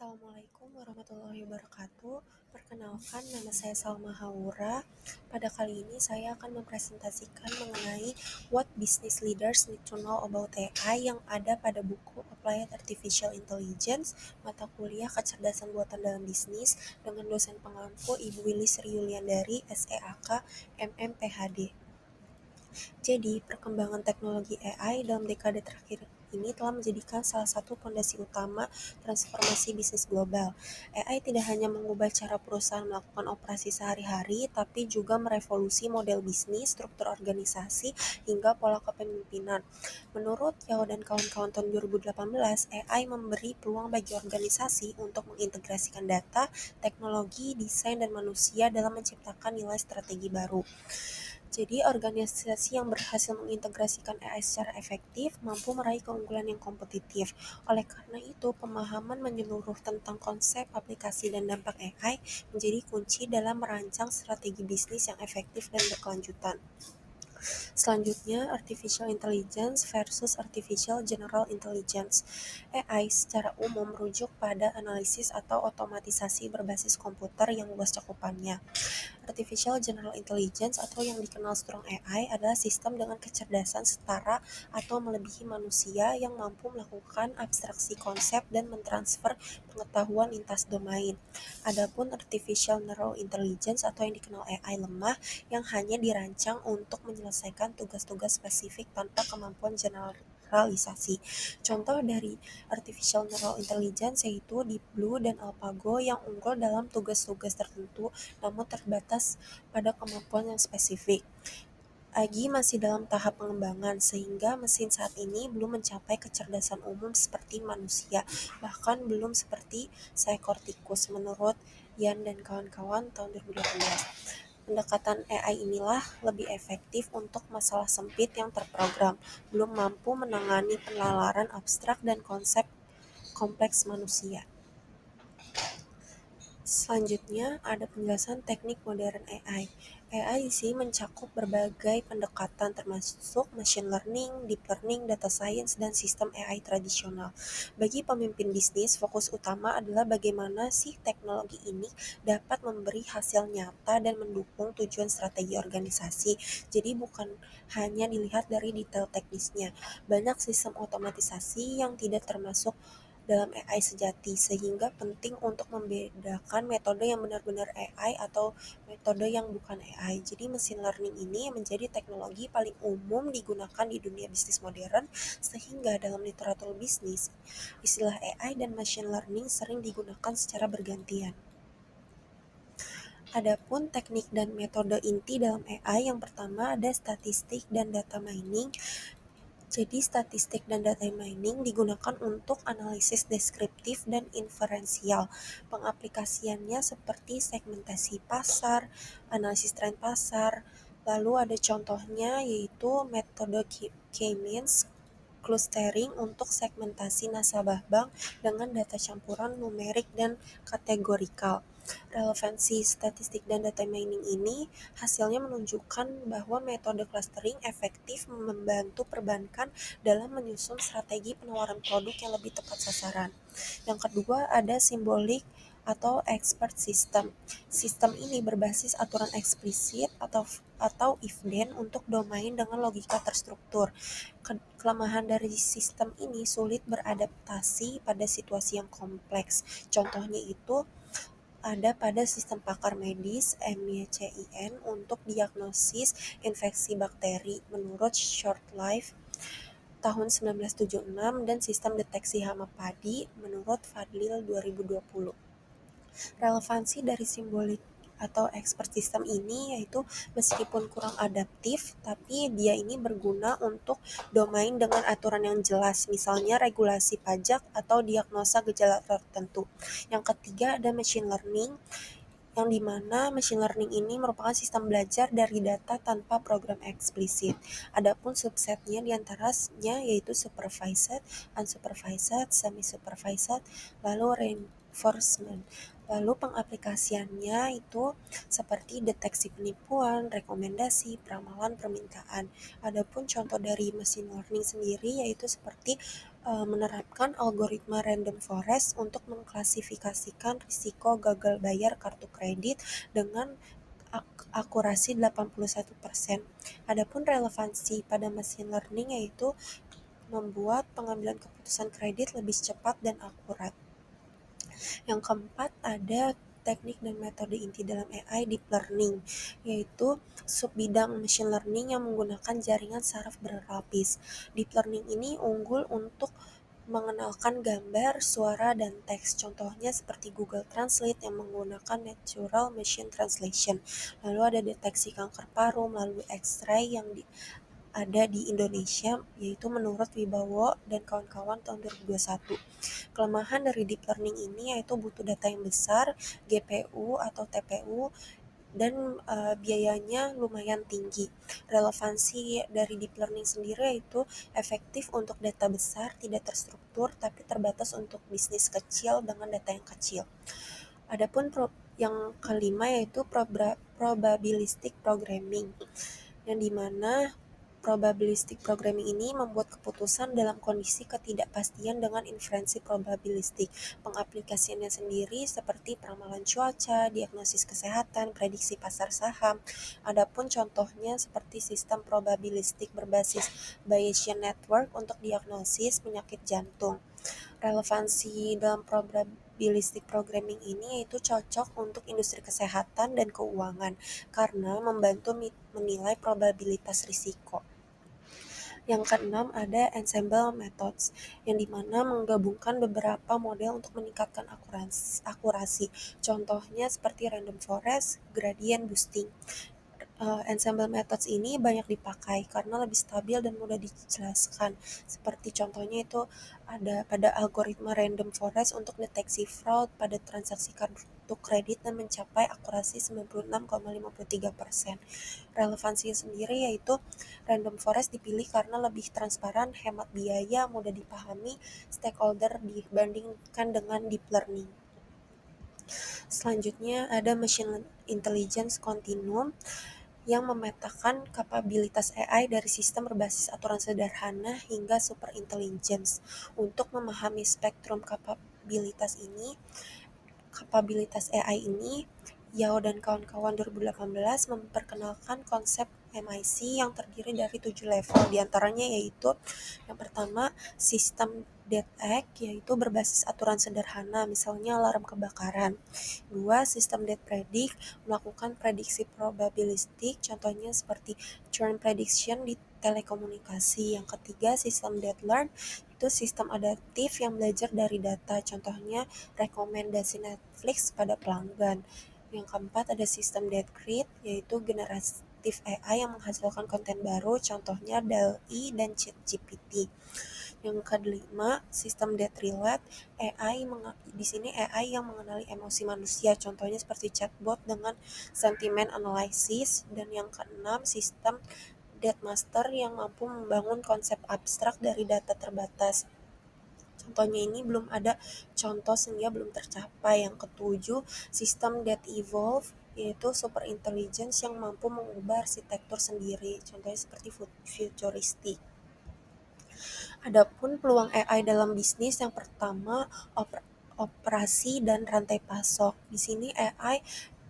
Assalamualaikum warahmatullahi wabarakatuh. Perkenalkan, nama saya Salma Haura. Pada kali ini saya akan mempresentasikan mengenai What Business Leaders Need to Know About AI yang ada pada buku Applied Artificial Intelligence, mata kuliah kecerdasan buatan dalam bisnis dengan dosen pengampu Ibu Willy Sri Yuliandari, SEAK, MM, PhD. Jadi, perkembangan teknologi AI dalam dekade terakhir ini telah menjadikan salah satu fondasi utama transformasi bisnis global. AI tidak hanya mengubah cara perusahaan melakukan operasi sehari-hari, tapi juga merevolusi model bisnis, struktur organisasi, hingga pola kepemimpinan. Menurut Yao dan kawan-kawan tahun 2018, AI memberi peluang bagi organisasi untuk mengintegrasikan data, teknologi, desain, dan manusia dalam menciptakan nilai strategi baru. Jadi, organisasi yang berhasil mengintegrasikan AI secara efektif mampu meraih keunggulan yang kompetitif. Oleh karena itu, pemahaman menyeluruh tentang konsep, aplikasi, dan dampak AI menjadi kunci dalam merancang strategi bisnis yang efektif dan berkelanjutan. Selanjutnya, Artificial Intelligence versus Artificial General Intelligence. AI secara umum merujuk pada analisis atau otomatisasi berbasis komputer yang luas cakupannya. Artificial General Intelligence atau yang dikenal Strong AI adalah sistem dengan kecerdasan setara atau melebihi manusia yang mampu melakukan abstraksi konsep dan mentransfer pengetahuan lintas domain. Adapun Artificial Narrow Intelligence atau yang dikenal AI lemah yang hanya dirancang untuk menyelesaikan tugas-tugas spesifik tanpa kemampuan generalisasi. Contoh dari Artificial Narrow Intelligence yaitu Deep Blue dan AlphaGo yang unggul dalam tugas-tugas tertentu namun terbatas pada kemampuan yang spesifik. AI masih dalam tahap pengembangan, sehingga mesin saat ini belum mencapai kecerdasan umum seperti manusia, bahkan belum seperti seekor tikus, menurut Yan dan kawan-kawan tahun 2018. Pendekatan AI inilah lebih efektif untuk masalah sempit yang terprogram, belum mampu menangani penalaran abstrak dan konsep kompleks manusia. Selanjutnya, ada penjelasan teknik modern AI. AI di sini mencakup berbagai pendekatan termasuk machine learning, deep learning, data science, dan sistem AI tradisional. Bagi pemimpin bisnis, fokus utama adalah bagaimana sih teknologi ini dapat memberi hasil nyata dan mendukung tujuan strategi organisasi. Jadi bukan hanya dilihat dari detail teknisnya. Banyak sistem otomatisasi yang tidak termasuk dalam AI sejati, sehingga penting untuk membedakan metode yang benar-benar AI atau metode yang bukan AI. Jadi machine learning ini menjadi teknologi paling umum digunakan di dunia bisnis modern, sehingga dalam literatur bisnis, istilah AI dan machine learning sering digunakan secara bergantian. Adapun teknik dan metode inti dalam AI, yang pertama ada statistik dan data mining. Jadi, statistik dan data mining digunakan untuk analisis deskriptif dan inferensial. Pengaplikasiannya seperti segmentasi pasar, analisis tren pasar. Lalu ada contohnya yaitu metode K-means clustering untuk segmentasi nasabah bank dengan data campuran numerik dan kategorikal. Relevansi statistik dan data mining ini hasilnya menunjukkan bahwa metode clustering efektif membantu perbankan dalam menyusun strategi penawaran produk yang lebih tepat sasaran. Yang kedua ada simbolik atau expert system. Sistem ini berbasis aturan eksplisit atau if-then untuk domain dengan logika terstruktur. Kelemahan dari sistem ini sulit beradaptasi pada situasi yang kompleks. Contohnya itu ada pada sistem pakar medis (MYCIN) untuk diagnosis infeksi bakteri menurut Shortlife tahun 1976 dan sistem deteksi hama padi menurut Fadlil 2020. Relevansi dari simbolik atau expert system ini yaitu meskipun kurang adaptif, tapi dia ini berguna untuk domain dengan aturan yang jelas, misalnya regulasi pajak atau diagnosa gejala tertentu. Yang ketiga ada machine learning, yang dimana machine learning ini merupakan sistem belajar dari data tanpa program eksplisit. Adapun subsetnya diantaranya yaitu supervised, unsupervised, semi-supervised, lalu reinforcement. Lalu pengaplikasiannya itu seperti deteksi penipuan, rekomendasi, peramalan permintaan. Adapun contoh dari machine learning sendiri yaitu seperti menerapkan algoritma random forest untuk mengklasifikasikan risiko gagal bayar kartu kredit dengan akurasi 81%. Adapun relevansi pada machine learning yaitu membuat pengambilan keputusan kredit lebih cepat dan akurat. Yang keempat, ada teknik dan metode inti dalam AI deep learning, yaitu subbidang machine learning yang menggunakan jaringan saraf berlapis. Deep learning ini unggul untuk mengenalkan gambar, suara, dan teks. Contohnya seperti Google Translate yang menggunakan Natural Machine Translation. Lalu ada deteksi kanker paru melalui X-ray yang ada di Indonesia, yaitu menurut Wibowo dan kawan-kawan tahun 2021. Kelemahan dari deep learning ini yaitu butuh data yang besar, GPU atau TPU, dan biayanya lumayan tinggi. Relevansi dari deep learning sendiri yaitu efektif untuk data besar, tidak terstruktur, tapi terbatas untuk bisnis kecil dengan data yang kecil. Adapun yang kelima yaitu probabilistic programming, yang dimana probabilistic programming ini membuat keputusan dalam kondisi ketidakpastian dengan inferensi probabilistik. Pengaplikasiannya sendiri seperti peramalan cuaca, diagnosis kesehatan, prediksi pasar saham. Adapun contohnya seperti sistem probabilistik berbasis Bayesian network untuk diagnosis penyakit jantung. Relevansi dalam probabilistic programming ini yaitu cocok untuk industri kesehatan dan keuangan karena membantu menilai probabilitas risiko. Yang keenam, ada ensemble methods, yang dimana menggabungkan beberapa model untuk meningkatkan akurasi. Contohnya seperti random forest, gradient boosting. Ensemble methods ini banyak dipakai karena lebih stabil dan mudah dijelaskan. Seperti contohnya itu ada pada algoritma random forest untuk deteksi fraud pada transaksi kartu kredit dan mencapai akurasi 96,53%. Relevansinya sendiri yaitu random forest dipilih karena lebih transparan, hemat biaya, mudah dipahami stakeholder dibandingkan dengan deep learning. Selanjutnya ada machine intelligence continuum yang memetakan kapabilitas AI dari sistem berbasis aturan sederhana hingga super intelligence. Untuk memahami spektrum kapabilitas AI ini, Yao dan kawan-kawan 2018 memperkenalkan konsep MIC yang terdiri dari 7 level, diantaranya yaitu yang pertama, sistem DETEC, yaitu berbasis aturan sederhana, misalnya alarm kebakaran. 2. Sistem DETPREDICT, melakukan prediksi probabilistik, contohnya seperti churn prediction di telekomunikasi. Yang ketiga, sistem DETLEARN, itu sistem adaptif yang belajar dari data, contohnya rekomendasi Netflix pada pelanggan. Yang keempat, ada sistem DeepGrid, yaitu generatif AI yang menghasilkan konten baru, contohnya DALL-E dan ChatGPT. Yang kelima, sistem DeepRelate, di sini AI yang mengenali emosi manusia, contohnya seperti chatbot dengan sentiment analysis. Dan yang keenam, sistem DeepMaster yang mampu membangun konsep abstrak dari data terbatas. Contohnya ini belum ada contoh sehingga belum tercapai. Yang ketujuh, sistem that evolve, yaitu super intelligence yang mampu mengubah arsitektur sendiri, contohnya seperti futuristik. Adapun peluang AI dalam bisnis, yang pertama operasi dan rantai pasok. Di sini AI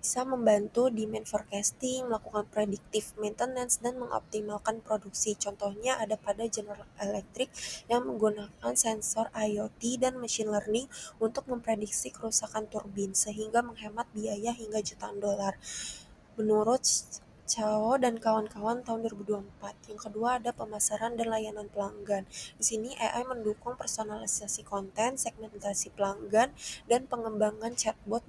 bisa membantu demand forecasting, melakukan predictive maintenance, dan mengoptimalkan produksi. Contohnya ada pada General Electric yang menggunakan sensor IoT dan machine learning untuk memprediksi kerusakan turbin, sehingga menghemat biaya hingga jutaan dolar. Menurut Chao dan kawan-kawan tahun 2024. Yang kedua ada pemasaran dan layanan pelanggan. Di sini AI mendukung personalisasi konten, segmentasi pelanggan, dan pengembangan chatbot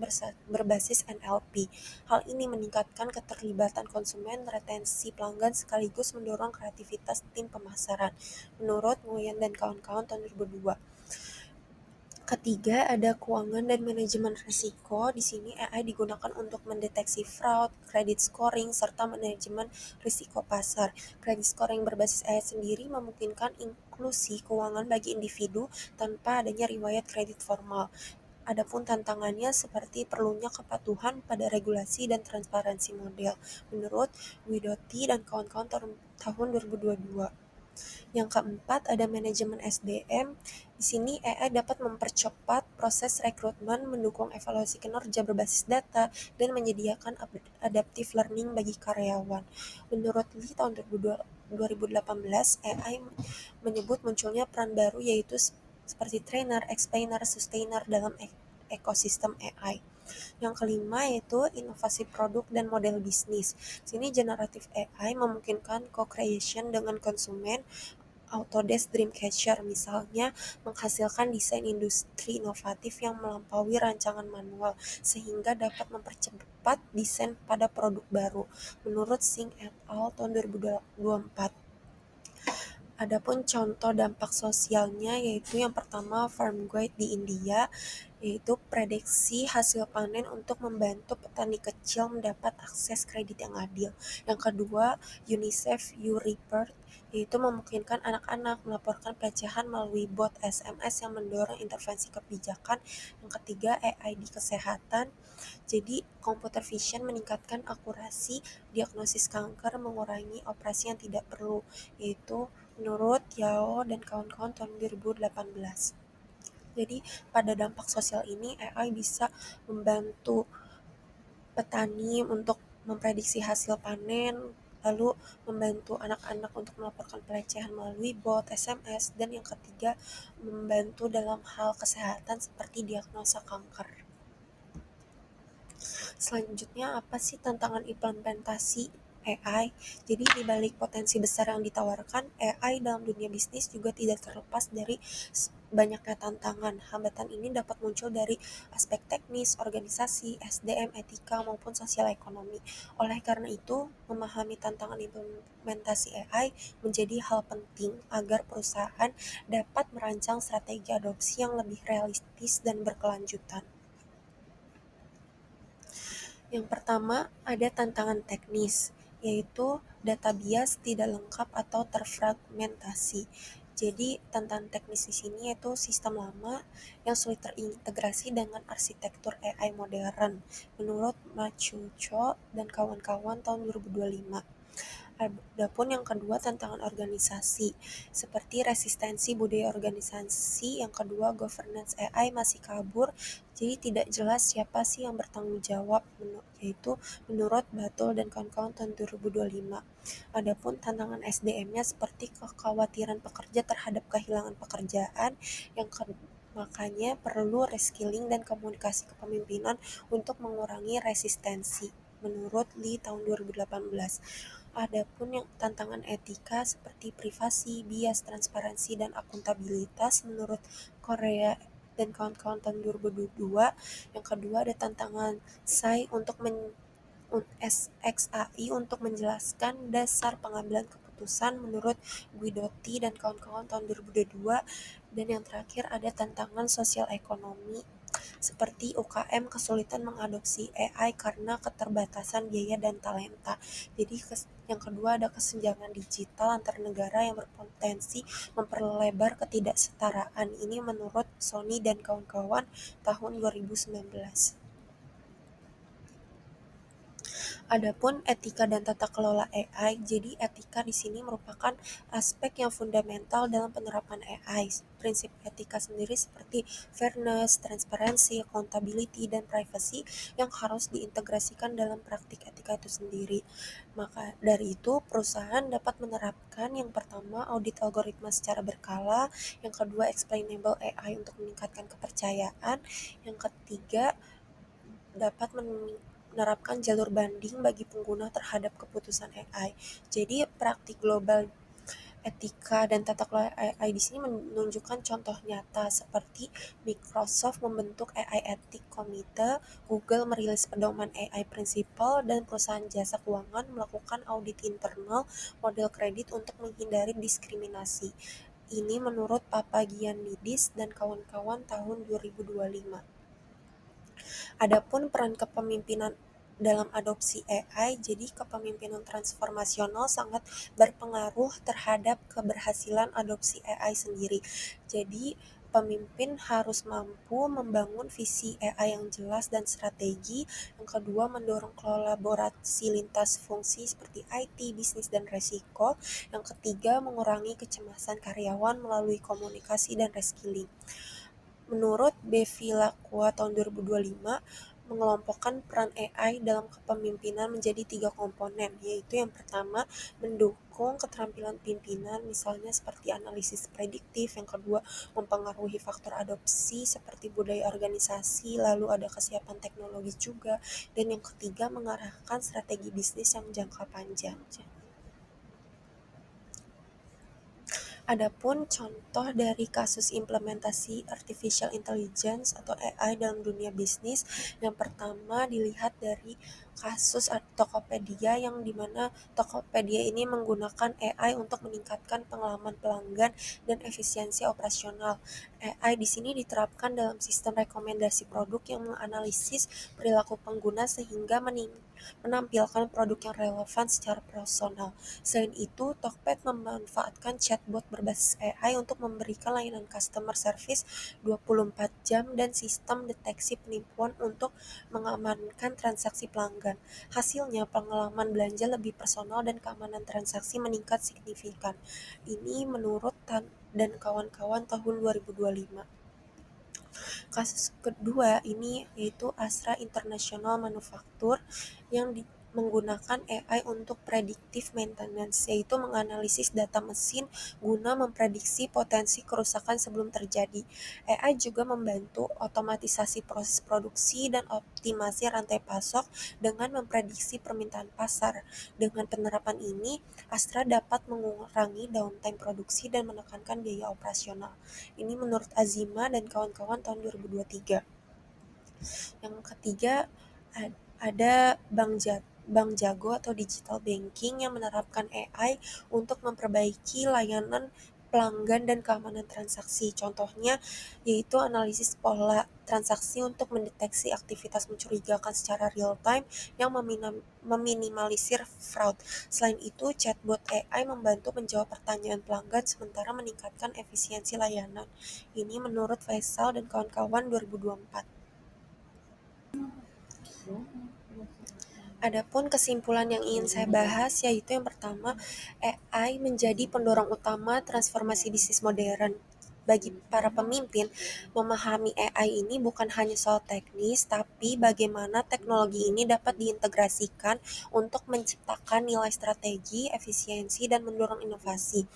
berbasis NLP. Hal ini meningkatkan keterlibatan konsumen, retensi pelanggan, sekaligus mendorong kreativitas tim pemasaran. Menurut Nguyen dan kawan-kawan tahun 2002. Ketiga, ada keuangan dan manajemen risiko. Di sini AI digunakan untuk mendeteksi fraud, credit scoring, serta manajemen risiko pasar. Credit scoring berbasis AI sendiri memungkinkan inklusi keuangan bagi individu tanpa adanya riwayat kredit formal. Adapun tantangannya seperti perlunya kepatuhan pada regulasi dan transparansi model. Menurut Widoti dan kawan-kawan tahun 2022. Yang keempat, ada manajemen SDM. Di sini AI dapat mempercepat proses rekrutmen, mendukung evaluasi kinerja berbasis data, dan menyediakan adaptive learning bagi karyawan. Menurut Lee, tahun 2018, AI menyebut munculnya peran baru yaitu seperti trainer, explainer, sustainer dalam ekosistem AI. Yang kelima yaitu inovasi produk dan model bisnis. Sini generative AI memungkinkan co-creation dengan konsumen. Autodesk Dreamcatcher misalnya menghasilkan desain industri inovatif yang melampaui rancangan manual sehingga dapat mempercepat desain pada produk baru. Menurut Singh et al. Tahun 2024. Adapun contoh dampak sosialnya yaitu yang pertama Farm Guide di India, yaitu prediksi hasil panen untuk membantu petani kecil mendapat akses kredit yang adil. Yang kedua, UNICEF U-Report, yaitu memungkinkan anak-anak melaporkan pelecehan melalui bot SMS yang mendorong intervensi kebijakan. Yang ketiga, AI di kesehatan. Jadi, computer vision meningkatkan akurasi diagnosis kanker, mengurangi operasi yang tidak perlu, yaitu menurut Yao dan kawan-kawan tahun 2018. Jadi, pada dampak sosial ini, AI bisa membantu petani untuk memprediksi hasil panen, lalu membantu anak-anak untuk melaporkan pelecehan melalui bot, SMS, dan yang ketiga, membantu dalam hal kesehatan seperti diagnosa kanker. Selanjutnya, apa sih tantangan implementasi AI? Jadi di balik potensi besar yang ditawarkan, AI dalam dunia bisnis juga tidak terlepas dari banyaknya tantangan. Hambatan ini dapat muncul dari aspek teknis, organisasi, SDM, etika, maupun sosial ekonomi. Oleh karena itu, memahami tantangan implementasi AI menjadi hal penting agar perusahaan dapat merancang strategi adopsi yang lebih realistis dan berkelanjutan. Yang pertama, ada tantangan teknis, yaitu data bias tidak lengkap atau terfragmentasi. Jadi, tantangan teknis di sini yaitu sistem lama yang sulit terintegrasi dengan arsitektur AI modern, menurut Matthew Cho dan kawan-kawan tahun 2025. Adapun yang kedua, tantangan organisasi, seperti resistensi budaya organisasi. Yang kedua, governance AI masih kabur, jadi tidak jelas siapa sih yang bertanggung jawab, yaitu menurut Batul dan kawan-kawan tahun 2025. Adapun tantangan SDM-nya seperti kekhawatiran pekerja terhadap kehilangan pekerjaan, yang makanya perlu reskilling dan komunikasi kepemimpinan untuk mengurangi resistensi, menurut Lee tahun 2018. Adapun yang tantangan etika seperti privasi, bias, transparansi, dan akuntabilitas menurut Korea dan kawan-kawan tahun 2022. Yang kedua, ada tantangan SAI untuk SXAI untuk menjelaskan dasar pengambilan keputusan menurut Guidotti dan kawan-kawan tahun 2022. Dan yang terakhir, ada tantangan sosial ekonomi seperti UKM kesulitan mengadopsi AI karena keterbatasan biaya dan talenta. Jadi yang kedua, ada kesenjangan digital antar negara yang berpotensi memperlebar ketidaksetaraan. Ini menurut Sony dan kawan-kawan tahun 2019. Adapun etika dan tata kelola AI, jadi etika di sini merupakan aspek yang fundamental dalam penerapan AI. Prinsip etika sendiri seperti fairness, transparansi, accountability, dan privacy yang harus diintegrasikan dalam praktik etika itu sendiri. Maka dari itu, perusahaan dapat menerapkan yang pertama, audit algoritma secara berkala, yang kedua, explainable AI untuk meningkatkan kepercayaan, yang ketiga, dapat menerapkan jalur banding bagi pengguna terhadap keputusan AI. Jadi praktik global etika dan tata kelola AI di sini menunjukkan contoh nyata seperti Microsoft membentuk AI Ethic Committee, Google merilis pedoman AI Principle, dan perusahaan jasa keuangan melakukan audit internal model kredit untuk menghindari diskriminasi. Ini menurut Papagiannidis dan kawan-kawan tahun 2025. Adapun peran kepemimpinan dalam adopsi AI, jadi kepemimpinan transformasional sangat berpengaruh terhadap keberhasilan adopsi AI sendiri. Jadi Pemimpin harus mampu membangun visi AI yang jelas dan strategi. Yang kedua, mendorong kolaborasi lintas fungsi seperti IT, bisnis, dan resiko. Yang ketiga, mengurangi kecemasan karyawan melalui komunikasi dan reskilling. Menurut Bevilacqua tahun 2025, mengelompokkan peran AI dalam kepemimpinan menjadi 3 komponen, yaitu yang pertama, mendukung keterampilan pimpinan, misalnya seperti analisis prediktif. Yang kedua, mempengaruhi faktor adopsi seperti budaya organisasi, lalu ada kesiapan teknologi juga. Dan yang ketiga, mengarahkan strategi bisnis yang jangka panjang. Adapun contoh dari kasus implementasi artificial intelligence atau AI dalam dunia bisnis, yang pertama dilihat dari kasus Tokopedia, yang dimana Tokopedia ini menggunakan AI untuk meningkatkan pengalaman pelanggan dan efisiensi operasional. AI di sini diterapkan dalam sistem rekomendasi produk yang menganalisis perilaku pengguna sehingga menampilkan produk yang relevan secara personal. Selain itu, Tokped memanfaatkan chatbot berbasis AI untuk memberikan layanan customer service 24 jam dan sistem deteksi penipuan untuk mengamankan transaksi pelanggan. Hasilnya, pengalaman belanja lebih personal dan keamanan transaksi meningkat signifikan. Ini menurut Tan dan kawan-kawan tahun 2025. Kasus kedua ini yaitu Astra International Manufacture yang menggunakan AI untuk predictive maintenance, yaitu menganalisis data mesin guna memprediksi potensi kerusakan sebelum terjadi. AI juga membantu otomatisasi proses produksi dan optimasi rantai pasok dengan memprediksi permintaan pasar. Dengan penerapan ini, Astra dapat mengurangi downtime produksi dan menekankan biaya operasional. Ini menurut Azima dan kawan-kawan tahun 2023. Yang ketiga, ada Bank Jago atau digital banking yang menerapkan AI untuk memperbaiki layanan pelanggan dan keamanan transaksi. Contohnya yaitu analisis pola transaksi untuk mendeteksi aktivitas mencurigakan secara real time yang meminimalisir fraud. Selain itu, chatbot AI membantu menjawab pertanyaan pelanggan sementara meningkatkan efisiensi layanan. Ini menurut Faisal dan kawan-kawan 2024. Adapun kesimpulan yang ingin saya bahas yaitu yang pertama, AI menjadi pendorong utama transformasi bisnis modern. Bagi para pemimpin, memahami AI ini bukan hanya soal teknis, tapi bagaimana teknologi ini dapat diintegrasikan untuk menciptakan nilai strategi, efisiensi, dan mendorong inovasi.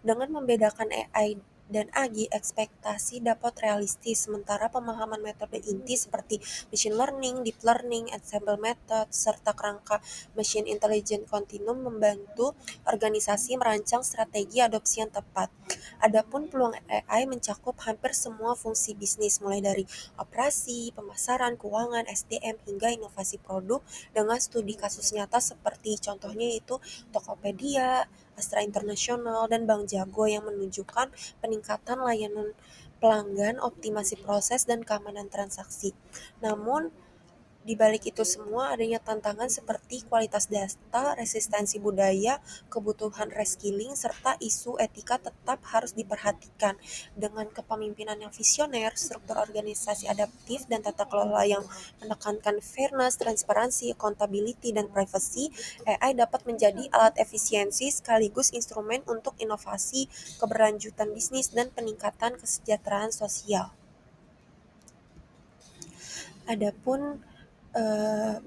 Dengan membedakan AI dan AGI, ekspektasi dapat realistis, sementara pemahaman metode inti seperti machine learning, deep learning, ensemble method, serta kerangka machine intelligence continuum membantu organisasi merancang strategi adopsi yang tepat. Adapun peluang AI mencakup hampir semua fungsi bisnis, mulai dari operasi, pemasaran, keuangan, SDM, hingga inovasi produk dengan studi kasus nyata seperti contohnya itu Tokopedia, Astra International, dan Bank Jago yang menunjukkan peningkatan layanan pelanggan, optimasi proses, dan keamanan transaksi. Namun, di balik itu semua adanya tantangan seperti kualitas data, resistensi budaya, kebutuhan reskilling, serta isu etika tetap harus diperhatikan. Dengan kepemimpinan yang visioner, struktur organisasi adaptif, dan tata kelola yang menekankan fairness, transparansi, accountability, dan privacy, AI dapat menjadi alat efisiensi sekaligus instrumen untuk inovasi, keberlanjutan bisnis, dan peningkatan kesejahteraan sosial. Adapun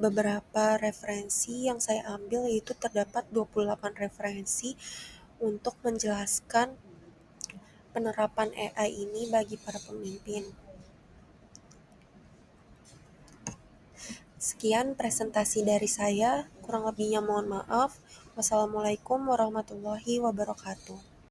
beberapa referensi yang saya ambil yaitu terdapat 28 referensi untuk menjelaskan penerapan AI ini bagi para pemimpin. Sekian presentasi dari saya, kurang lebihnya mohon maaf. Wassalamualaikum warahmatullahi wabarakatuh.